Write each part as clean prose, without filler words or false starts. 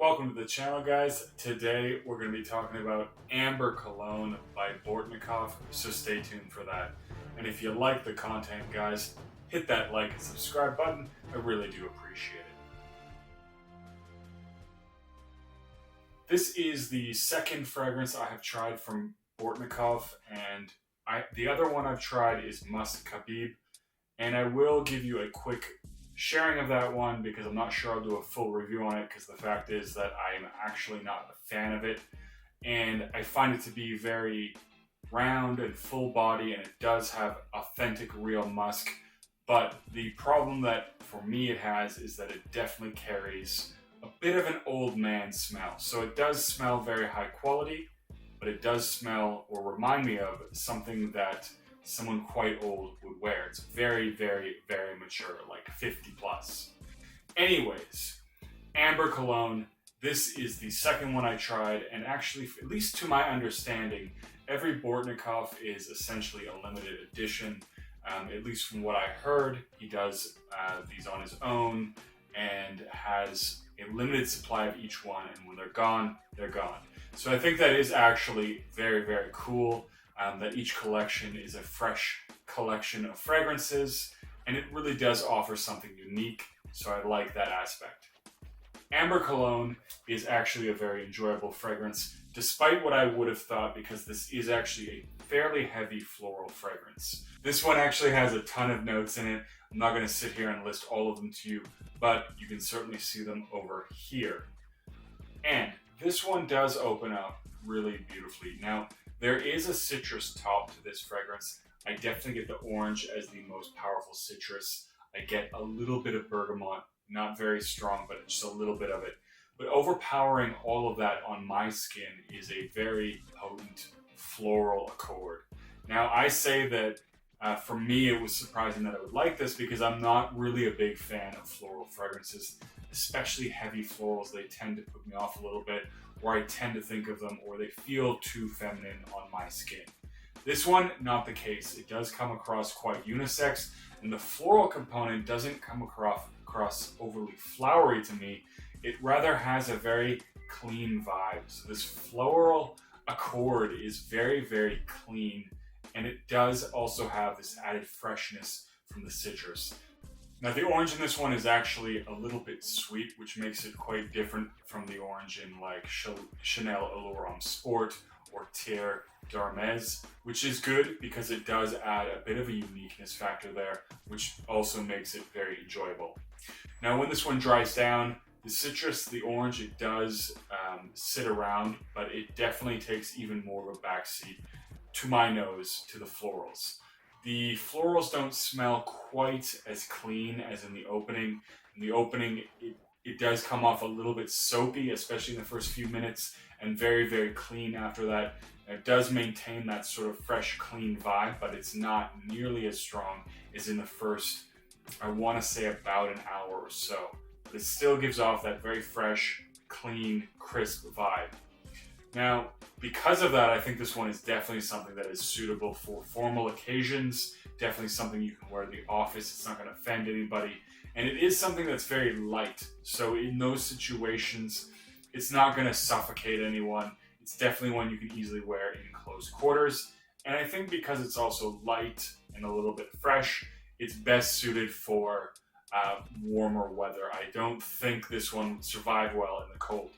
Welcome to the channel, guys. Today we're going to be talking about Amber Cologne by Bortnikoff, so stay tuned for that. And if you like the content, guys, hit that like and subscribe button. I really do appreciate it. This is the second fragrance I have tried from Bortnikoff, and the other one I've tried is Musk Khabib, and I will give you a quick sharing of that one because I'm not sure I'll do a full review on it, because the fact is that I am actually not a fan of it, and I find it to be very round and full body, and it does have authentic real musk, but the problem that for me it has is that it definitely carries a bit of an old man smell. So it does smell very high quality, but it does smell or remind me of something that someone quite old would wear. It's very, very, very mature, like 50 plus. Anyways, Amber Cologne, this is the second one I tried, and actually, at least to my understanding, every Bortnikoff is essentially a limited edition. At least from what I heard, he does these on his own and has a limited supply of each one, and when they're gone, they're gone. So I think that is actually very, very cool. That each collection is a fresh collection of fragrances, and it really does offer something unique, so I like that aspect. Amber Cologne is actually a very enjoyable fragrance, despite what I would have thought, because this is actually a fairly heavy floral fragrance. This one actually has a ton of notes in it. I'm not going to sit here and list all of them to you, but you can certainly see them over here. And this one does open up really beautifully. Now, there is a citrus top to this fragrance. I definitely get the orange as the most powerful citrus. I get a little bit of bergamot, not very strong, but just a little bit of it. But overpowering all of that on my skin is a very potent floral accord. Now, I say that for me, it was surprising that I would like this because I'm not really a big fan of floral fragrances, especially heavy florals. They tend to put me off a little bit, or I tend to think of them, or they feel too feminine on my skin. This one, not the case. It does come across quite unisex, and the floral component doesn't come across overly flowery to me. It rather has a very clean vibe. So this floral accord is very, very clean, and it does also have this added freshness from the citrus. Now, the orange in this one is actually a little bit sweet, which makes it quite different from the orange in like Chanel Allure Homme Sport or Terre d'Hermès, which is good because it does add a bit of a uniqueness factor there, which also makes it very enjoyable. Now, when this one dries down, the citrus, the orange, it does sit around, but it definitely takes even more of a backseat to my nose to the florals. The florals don't smell quite as clean as in the opening. In the opening, it does come off a little bit soapy, especially in the first few minutes, and very, very clean after that. It does maintain that sort of fresh, clean vibe, but it's not nearly as strong as in the first, I want to say, about an hour or so. But it still gives off that very fresh, clean, crisp vibe. Now, because of that, I think this one is definitely something that is suitable for formal occasions, definitely something you can wear in the office. It's not going to offend anybody, and it is something that's very light. So in those situations, it's not going to suffocate anyone. It's definitely one you can easily wear in close quarters, and I think because it's also light and a little bit fresh, it's best suited for warmer weather. I don't think this one would survive well in the cold.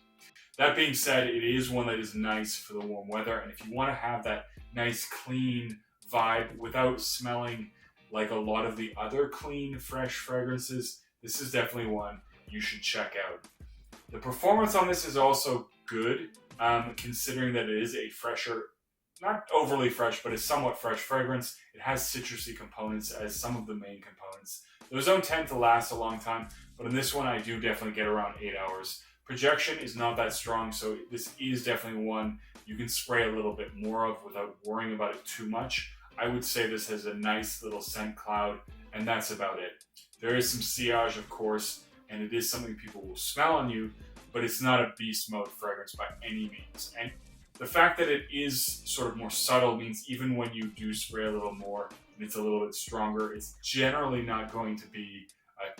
That being said, it is one that is nice for the warm weather, and if you want to have that nice, clean vibe without smelling like a lot of the other clean, fresh fragrances, this is definitely one you should check out. The performance on this is also good, considering that it is a fresher, not overly fresh, but a somewhat fresh fragrance. It has citrusy components as some of the main components. Those don't tend to last a long time, but in this one I do definitely get around 8 hours. Projection is not that strong, so this is definitely one you can spray a little bit more of without worrying about it too much. I would say this has a nice little scent cloud, and that's about it. There is some sillage, of course, and it is something people will smell on you, but it's not a beast mode fragrance by any means. And the fact that it is sort of more subtle means even when you do spray a little more and it's a little bit stronger, it's generally not going to be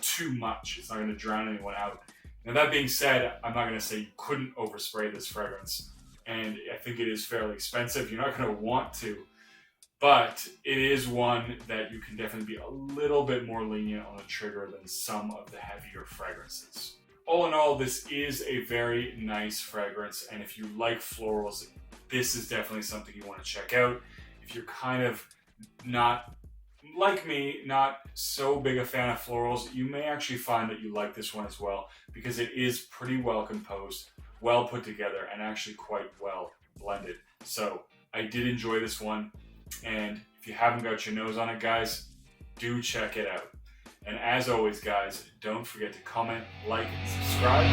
too much. It's not going to drown anyone out. Now that being said, I'm not going to say you couldn't overspray this fragrance, and I think it is fairly expensive. You're not going to want to, but it is one that you can definitely be a little bit more lenient on the trigger than some of the heavier fragrances. All in all, this is a very nice fragrance, and if you like florals, this is definitely something you want to check out. If you're kind of not, like me, not so big a fan of florals, you may actually find that you like this one as well, because it is pretty well composed, well put together, and actually quite well blended. So I did enjoy this one, and if you haven't got your nose on it, guys, do check it out. And as always, guys, don't forget to comment, like, and subscribe.